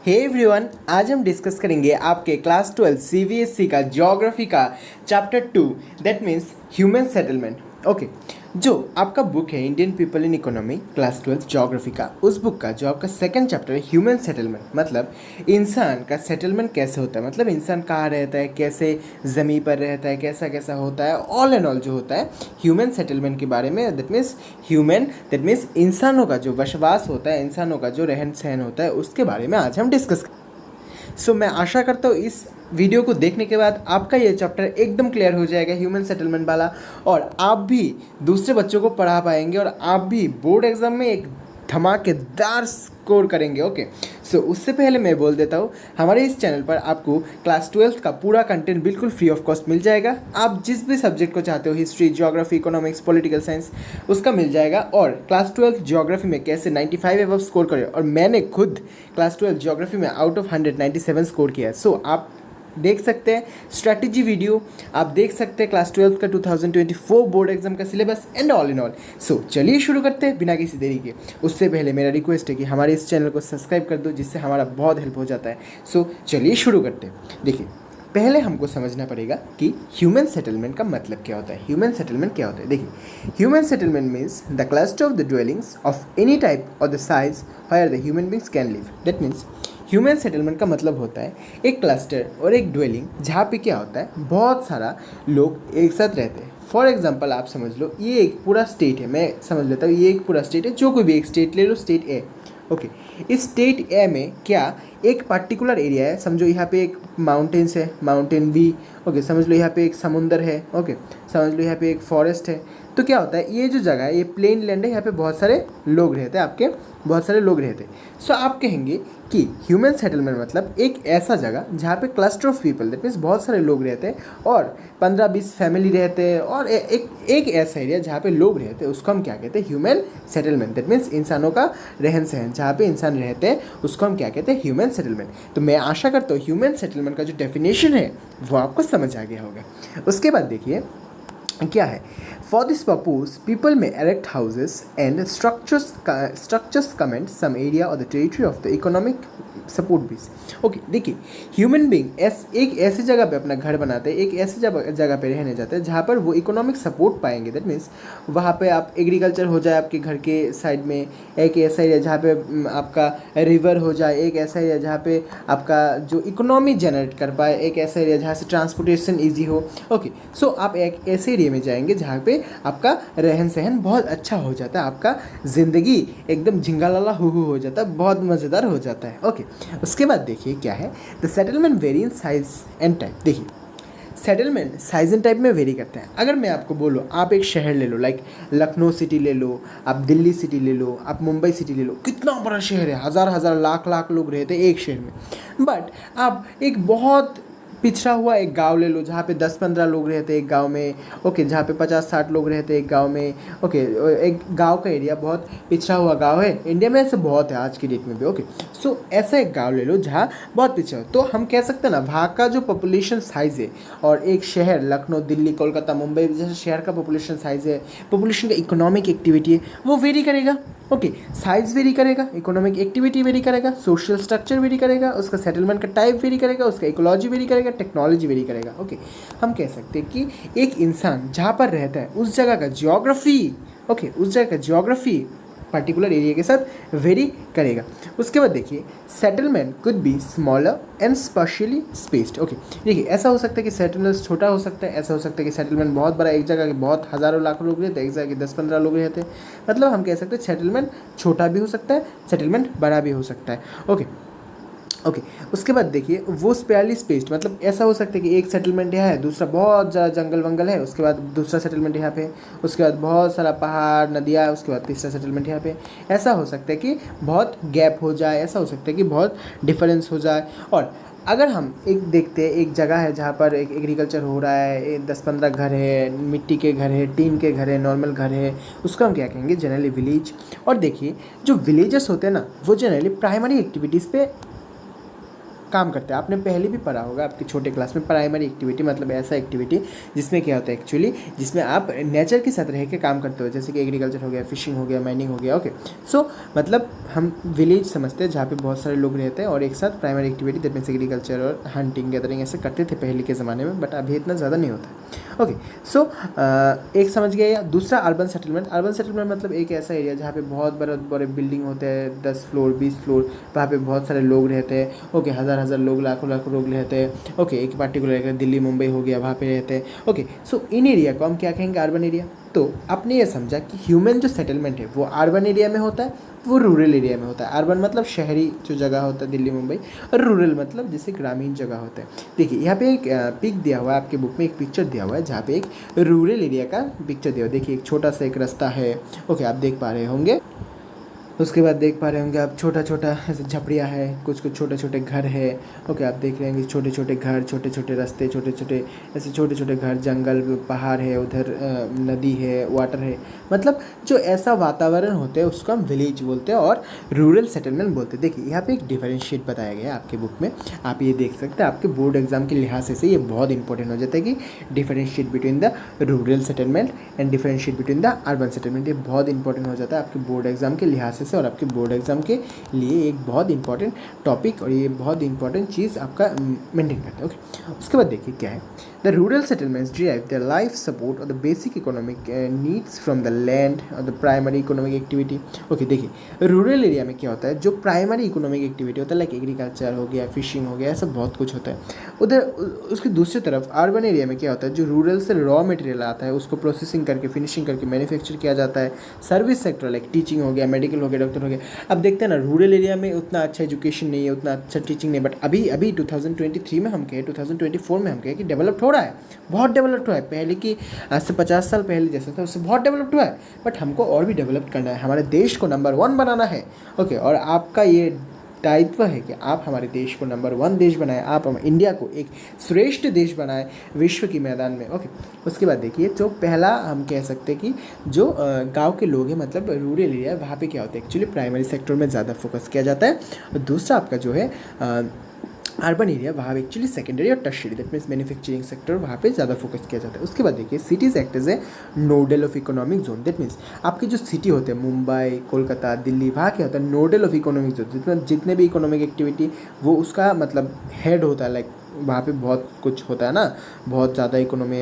Hey everyone, आज हम discuss करेंगे आपके क्लास 12 सीबीएसई का ज्योग्राफी का chapter 2 that means human settlement. Okay, जो आपका बुक है Indian people in economy class 12 geography का, उस बुक का जो आपका सेकंड चैप्टर है ह्यूमन सेटलमेंट, मतलब इंसान का सेटलमेंट कैसे होता है, मतलब इंसान कहाँ रहता है, कैसे ज़मीन पर रहता है, कैसा कैसा होता है, ऑल एंड ऑल जो होता है ह्यूमन सेटलमेंट के बारे में। दैट मीन्स इंसानों का जो बसवास होता है, इंसानों का जो रहन सहन होता है, उसके बारे में आज हम डिस्कस। मैं आशा करता हूँ इस वीडियो को देखने के बाद आपका ये चैप्टर एकदम क्लियर हो जाएगा ह्यूमन सेटलमेंट वाला, और आप भी दूसरे बच्चों को पढ़ा पाएंगे और आप भी बोर्ड एग्जाम में एक धमाकेदार स्कोर करेंगे। ओके, उससे पहले मैं बोल देता हूँ, हमारे इस चैनल पर आपको क्लास 12 का पूरा कंटेंट बिल्कुल फ्री ऑफ कॉस्ट मिल जाएगा। आप जिस भी सब्जेक्ट को चाहते हो, history, geography, economics, political science, उसका मिल जाएगा। और क्लास 12 ज्योग्राफी में कैसे 95 एबव स्कोर करें, और मैंने खुद क्लास 12 ज्योग्राफी में आउट ऑफ 197 स्कोर किया है। आप देख सकते हैं स्ट्रैटेजी वीडियो, आप देख सकते हैं क्लास 12 का 2024 बोर्ड एग्जाम का syllabus and all in all. चलिए शुरू करते हैं बिना किसी देरी के। उससे पहले मेरा रिक्वेस्ट है कि हमारे इस चैनल को सब्सक्राइब कर दो, जिससे हमारा बहुत हेल्प हो जाता है। चलिए शुरू करते हैं। देखिए, पहले हमको समझना पड़ेगा कि ह्यूमन सेटलमेंट का मतलब क्या होता है। ह्यूमन सेटलमेंट क्या होता है? देखिए, human settlement means the cluster of the dwellings of any type और the size where the human beings can live. That means human settlement का मतलब होता है एक क्लस्टर और एक ड्वेलिंग जहाँ पे क्या होता है, बहुत सारा लोग एक साथ रहते हैं। फॉर एग्जांपल आप समझ लो ये एक पूरा स्टेट है, मैं समझ लेता हूँ ये एक पूरा स्टेट है, जो कोई भी एक स्टेट ले लो, स्टेट ए। ओके, इस स्टेट ए में क्या एक पर्टिकुलर एरिया है, समझो यहाँ पे एक माउंटेन्स है, माउंटेन बी। ओके, समझ लो यहाँ पे एक समुंदर है। ओके, समझ लो यहाँ पे एक फॉरेस्ट है। तो क्या होता है, ये जो जगह है ये प्लेन लैंड है, यहाँ पे बहुत सारे लोग रहते हैं, आपके बहुत सारे लोग रहते हैं। आप कहेंगे कि ह्यूमन सेटलमेंट मतलब एक ऐसा जगह जहाँ पे cluster of people, that means बहुत सारे लोग रहते हैं और 15-20 फैमिली रहते हैं, और एक ऐसा एरिया जहाँ पे लोग रहते हैं, उसको हम क्या कहते हैं, ह्यूमन सेटलमेंट। दैट मीन्स इंसानों का रहन सहन जहाँ पे इंसान रहते हैं, उसको हम क्या कहते हैं, ह्यूमन सेटलमेंट। तो मैं आशा करता हूँ ह्यूमन सेटलमेंट का जो डेफिनेशन है वो आपको समझ आ गया होगा। उसके बाद देखिए क्या है, फॉर दिस पर्पज पीपल में erect houses and structures command some area और the territory of the economic support base. Okay, देखिए, ह्यूमन बींग एक ऐसी जगह पे अपना घर बनाते हैं, एक ऐसी जगह पे रहने जाते हैं जहाँ पर वो इकोनॉमिक सपोर्ट पाएंगे। दैट मीन्स वहाँ पे आप एग्रीकल्चर हो जाए आपके घर के साइड में, एक ऐसा एरिया जहाँ पे आपका रिवर हो जाए, एक ऐसा एरिया जहाँ पे आपका जो इकोनॉमी जनरेट कर पाए, एक ऐसा एरिया जहाँ से ट्रांसपोर्टेशन ईजी हो। ओके, आप एक ऐसे एरिया में जाएंगे जहाँ पे आपका रहन सहन बहुत अच्छा हो जाता है, आपका ज़िंदगी एकदम झिंगालाला हो जाता है, बहुत मज़ेदार हो जाता है। ओके, उसके बाद देखिए क्या है, the settlement very in size and type. देखिए, सेटलमेंट साइज एंड टाइप में वेरी करते हैं। अगर मैं आपको बोलूँ, आप एक शहर ले लो, लाइक लखनऊ सिटी ले लो, आप दिल्ली सिटी ले लो, आप मुंबई सिटी ले लो, कितना बड़ा शहर है, हज़ार हज़ार लाख लाख लोग रहते हैं एक शहर में। बट आप एक बहुत पिछड़ा हुआ एक गांव ले लो जहाँ पे 10-15 लोग रहते हैं एक गांव में। ओके, जहाँ पे 50-60 लोग रहते हैं एक गांव में। ओके, एक गांव का एरिया बहुत पिछड़ा हुआ गांव है, इंडिया में ऐसे बहुत है आज की डेट में भी। ओके, ऐसा एक गांव ले लो जहाँ बहुत पिछड़ा, तो हम कह सकते हैं ना, वहाँ का जो पॉपुलेशन साइज़ है, और एक शहर लखनऊ, दिल्ली, कोलकाता, मुंबई जैसे शहर का पॉपुलेशन साइज़ है, पॉपुलेशन का इकोनॉमिक एक्टिविटी है, वो वेरी करेगा। ओके, साइज वेरी करेगा, इकोनॉमिक एक्टिविटी वेरी करेगा, सोशल स्ट्रक्चर वेरी करेगा, उसका सेटलमेंट का टाइप वेरी करेगा, उसका इकोलॉजी वेरी करेगा, टेक्नोलॉजी वेरी करेगा। ओके, हम कह सकते हैं कि एक इंसान जहाँ पर रहता है उस जगह का ज्योग्राफी, ओके, उस जगह का ज्योग्राफी पर्टिकुलर एरिया के साथ वेरी करेगा। उसके बाद देखिए, settlement could be smaller and specially spaced. Okay, देखिए, ऐसा हो सकता है कि सेटलमेंट छोटा हो सकता है, ऐसा हो सकता है कि सेटलमेंट बहुत बड़ा, एक जगह के बहुत हज़ारों लाखों लोग रहते हैं, एक जगह के 10-15 लोग रहते हैं। मतलब हम कह सकते हैं सेटलमेंट छोटा भी हो सकता है, सेटलमेंट बड़ा भी हो सकता है। ओके, उसके बाद देखिए, वो स्पेयरली स्पेस्ड, मतलब ऐसा हो सकता है कि एक सेटलमेंट यहाँ है, दूसरा बहुत ज़्यादा जंगल वंगल है, उसके बाद दूसरा सेटलमेंट यहाँ पे, उसके बाद बहुत सारा पहाड़ नदियाँ, उसके बाद तीसरा सेटलमेंट यहाँ पे। ऐसा हो सकता है कि बहुत गैप हो जाए, ऐसा हो सकता है कि बहुत डिफरेंस हो जाए। और अगर हम एक देखते हैं, एक जगह है जहाँ पर एक एग्रीकल्चर हो रहा है, 10-15 घर है, मिट्टी के घर है, टीन के घर है, नॉर्मल घर है, उसको हम क्या कहेंगे, जनरली विलेज। और देखिए, जो विलेजेस होते हैं ना, वो जनरली प्राइमरी एक्टिविटीज़ पे काम करते हैं। आपने पहले भी पढ़ा होगा आपके छोटे क्लास में, प्राइमरी एक्टिविटी मतलब ऐसा एक्टिविटी जिसमें क्या होता है एक्चुअली, जिसमें आप नेचर के साथ रह के काम करते हो, जैसे कि एग्रीकल्चर हो गया, फिशिंग हो गया, माइनिंग हो गया। ओके, सो मतलब हम विलेज समझते हैं जहाँ पे बहुत सारे लोग रहते हैं और एक साथ primary activity that means agriculture और हंटिंग गैदरिंग ऐसे करते थे पहले के ज़माने में, बट अभी इतना ज़्यादा नहीं होता है। ओके, सो एक समझ गया। या दूसरा अर्बन सेटलमेंट। अर्बन सेटलमेंट मतलब एक ऐसा एरिया जहाँ पे बहुत बड़े बड़े बिल्डिंग होते हैं, 10 फ्लोर 20 फ्लोर, वहाँ पे बहुत सारे लोग रहते हैं। ओके, हज़ार हज़ार लोग, लाखों लाखों लोग रहते हैं। ओके, एक पार्टिकुलर एरिया दिल्ली मुंबई हो गया, वहाँ पे रहते हैं। ओके, सो इन एरिया को हम क्या कहेंगे, अर्बन एरिया। तो आपने ये समझा कि ह्यूमन जो सेटलमेंट है वो अर्बन एरिया में होता है, वो रूरल एरिया में होता है। अर्बन मतलब शहरी जो जगह होता है दिल्ली मुंबई, और रूरल मतलब जैसे ग्रामीण जगह होता है। देखिए यहाँ पे एक पिक दिया हुआ है आपके बुक में, एक पिक्चर दिया हुआ है जहाँ पे एक रूरल एरिया का पिक्चर दिया हुआ है। देखिए एक छोटा सा एक रास्ता है। ओके, आप देख पा रहे होंगे। उसके बाद देख पा रहे होंगे आप छोटा छोटा ऐसे झपड़ियाँ है, कुछ कुछ छोटे छोटे घर है। ओके, आप देख रहे होंगे छोटे छोटे घर, छोटे छोटे रास्ते, छोटे छोटे ऐसे छोटे छोटे घर, जंगल, पहाड़ है, उधर नदी है, वाटर है। मतलब जो ऐसा वातावरण होता है उसको हम विलेज बोलते हैं और रूरल सेटलमेंट बोलते हैं। देखिए यहाँ पे एक डिफरेंशिएट बताया गया है आपके बुक में, आप ये देख सकते हैं। आपके बोर्ड एग्जाम के लिहाज से ये बहुत इंपॉर्टेंट हो जाता है कि differentiate between the rural settlement and differentiate between the urban settlement. ये बहुत इंपॉर्टेंट हो जाता है आपके बोर्ड एग्जाम के लिहाज से और आपके बोर्ड एग्जाम के लिए एक बहुत इंपॉर्टेंट टॉपिक और ये बहुत इंपॉर्टेंट चीज़ आपका मेंटेन करता है। ओके, उसके बाद देखिए क्या है, the rural settlements derive their life support और the basic economic needs from the land और the primary economic activity. Okay, देखिए रूरल एरिया में क्या होता है, जो प्राइमरी इकोनॉमिक एक्टिविटी होता है लाइक एग्रीकल्चर हो गया, फिशिंग हो गया, ऐसा बहुत कुछ होता है। उधर उसकी दूसरी तरफ अर्बन एरिया में क्या होता है, जो रूरल से रॉ मटेरियल आता है उसको प्रोसेसिंग करके फिनिशिंग करके मैन्युफैक्चर किया जाता है। सर्विस सेक्टर लाइक टीचिंग हो गया, मेडिकल हो गया, डॉक्टर हो गया। अब देखते हैं ना रूरल एरिया में उतना अच्छा एजुकेशन नहीं है, उतना अच्छा टीचिंग नहीं, बट अभी अभी 2023 में हम कहें, 2024 में हम कहें कि डेवलप्ड हो रहा है, बहुत डेवलप्ड हुआ है। पहले की आज से 50 साल पहले जैसा था उससे बहुत डेवलप्ड हुआ है, बट हमको और भी डेवलप करना है, हमारे देश को नंबर 1 बनाना है। ओके, और आपका ये दायित्व है कि आप हमारे देश को नंबर 1 देश बनाएं, आप हम इंडिया को एक श्रेष्ठ देश बनाएं विश्व की मैदान में। ओके, उसके बाद देखिए जो पहला हम कह सकते हैं कि जो गांव के लोग हैं मतलब रूरल एरिया, वहाँ पे क्या होता है एक्चुअली प्राइमरी सेक्टर में ज़्यादा फोकस किया जाता है। और दूसरा आपका जो है अर्बन एरिया, वहाँ एक्चुअली सेकेंडरी और tertiary that means manufacturing sector, वहाँ पे ज़्यादा फोकस किया जाता है। उसके बाद देखिए cities act as a nodal of economic zone that means आपके जो सिटी होते हैं मुंबई, कोलकाता, दिल्ली, वहाँ क्या होता है नोडल ऑफ इकोनॉमिक जोन, जितने भी इकोनॉमिक एक्टिविटी वो उसका मतलब हेड होता है। लाइक वहाँ पे बहुत कुछ होता है ना, बहुत ज़्यादा economy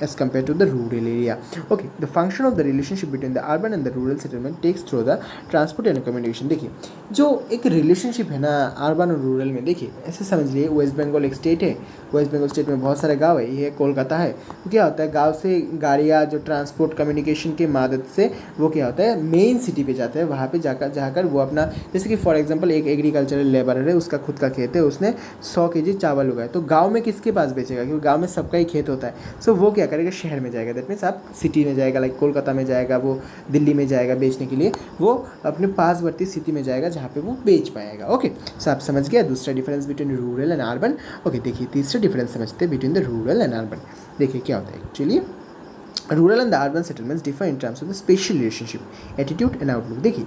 as compared to the rural area. Okay, the function of the relationship between the urban and the rural settlement takes through the transport and accommodation. देखिए जो एक रिलेशनशिप है ना अर्बन और रूरल में, देखिए ऐसे समझ लिए वेस्ट बंगाल एक स्टेट है, वेस्ट बंगाल स्टेट में बहुत सारे गांव है, ये कोलकाता है। तो क्या होता है गांव से गाड़ियाँ जो ट्रांसपोर्ट कम्युनिकेशन के मदद से वो क्या होता है मेन सिटी पे जाते हैं, वहाँ पे जाकर वो अपना जैसे कि फॉर एग्जांपल एक एग्रीकल्चरल लेबर है, उसका खुद का खेत है, उसने 100 kg चावल उगाए, तो गाँव में किसके पास बेचेगा, क्योंकि गाँव में सबका ही खेत होता है। सो वो क्या करेगा शहर में जाएगा, दैट मीन्स आप सिटी में जाएगा, लाइक कोलकाता में जाएगा, वो दिल्ली में जाएगा बेचने के लिए, वो अपने पासवर्ती सिटी में जाएगा जहाँ पे वो बेच पाएगा। ओके, सो आप समझ गया दूसरा difference between rural and urban. Okay, देखिए तीसरा डिफरेंस समझते हैं between the rural and urban. देखिए क्या होता है actually rural and the urban settlements differ in terms of the special relationship, attitude and outlook. देखिए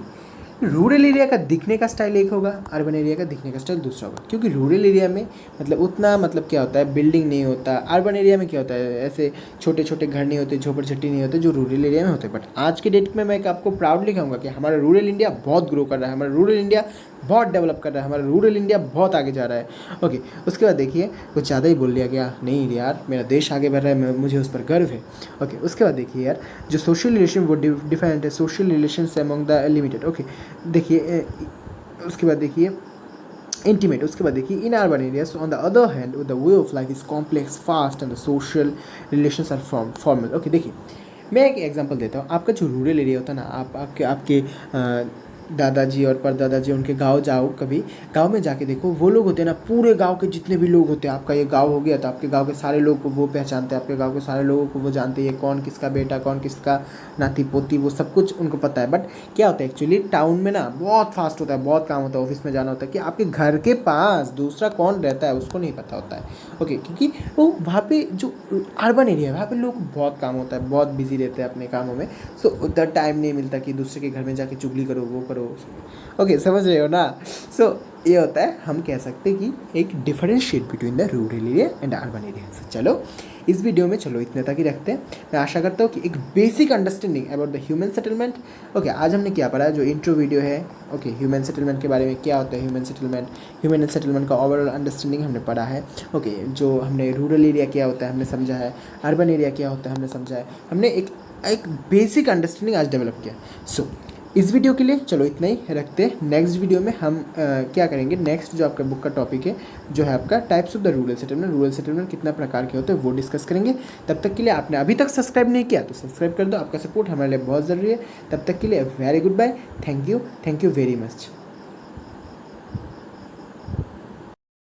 रूरल एरिया का दिखने का स्टाइल एक होगा, अर्बन एरिया का दिखने का स्टाइल दूसरा होगा, क्योंकि रूरल एरिया में मतलब उतना मतलब क्या होता है बिल्डिंग नहीं होता, अर्बन एरिया में क्या होता है ऐसे छोटे छोटे घर नहीं होते, झोपड़झट्टी नहीं होते जो रूरल एरिया में होते हैं। बट आज के डेट में मैं आपको प्राउडली कहूँगा कि हमारा रूरल इंडिया बहुत ग्रो कर रहा है, हमारा रूरल इंडिया बहुत डेवलप कर रहा है, हमारा रूरल इंडिया बहुत आगे जा रहा है। ओके, उसके बाद देखिए कुछ ज़्यादा ही बोल लिया गया, नहीं यार मेरा देश आगे बढ़ रहा है, मुझे उस पर गर्व है। ओके, उसके बाद देखिए यार जो सोशल रिलेशन वो डिफरेंट है, social relations among the limited. Okay, देखिए उसके बाद देखिए इंटीमेट। उसके बाद देखिए in urban areas on the other hand the way of life is complex fast and the social relations are formal. Okay, देखिए मैं एक एग्जांपल देता हूँ। आपका जो रूरल एरिया होता है ना, आप आपके दादाजी और परदादाजी उनके गांव जाओ, कभी गांव में जाके देखो, वो लोग होते हैं ना पूरे गांव के जितने भी लोग होते हैं, आपका ये गांव हो गया तो आपके गांव के सारे लोग को वो पहचानते हैं, आपके गांव के सारे लोगों को वो जानते हैं, ये कौन किसका बेटा, कौन किसका नाती पोती, वो सब कुछ उनको पता है। बट क्या होता है एक्चुअली टाउन में ना बहुत फास्ट होता है, बहुत काम होता है, ऑफिस में जाना होता है, कि आपके घर के पास दूसरा कौन रहता है उसको नहीं पता होता है। ओके, क्योंकि वो वहाँ पे जो अर्बन एरिया है वहाँ पे लोग बहुत काम होता है, बहुत बिजी रहते हैं अपने कामों में, सो उतना टाइम नहीं मिलता कि दूसरे के घर में जाके चुगली करो वो करो। ओके, समझ रहे हो ना। सो ये होता है, हम कह सकते हैं कि एक differentiate between the rural area and urban area. चलो इस वीडियो में चलो इतने तक ही रखते हैं। मैं आशा करता हूँ कि एक basic understanding about the human settlement. Okay, आज हमने क्या पढ़ा, जो इंट्रो वीडियो है। ओके, ह्यूमन सेटलमेंट के बारे में, क्या होता है ह्यूमन सेटलमेंट का ओवरऑल अंडरस्टैंडिंग हमने पढ़ा है। ओके, जो हमने रूरल एरिया क्या होता है हमने समझा है, अर्बन एरिया क्या होता है हमने समझा है। हमने एक बेसिक अंडरस्टैंडिंग आज डेवलप किया। सो इस वीडियो के लिए चलो इतना ही रखते हैं। नेक्स्ट वीडियो में हम क्या करेंगे, नेक्स्ट जो आपका बुक का टॉपिक है जो है आपका types of the rural settlement कितना प्रकार के होते हैं वो डिस्कस करेंगे। तब तक के लिए आपने अभी तक सब्सक्राइब नहीं किया तो सब्सक्राइब कर दो, आपका सपोर्ट हमारे लिए बहुत ज़रूरी है। तब तक के लिए very good bye, thank you very much.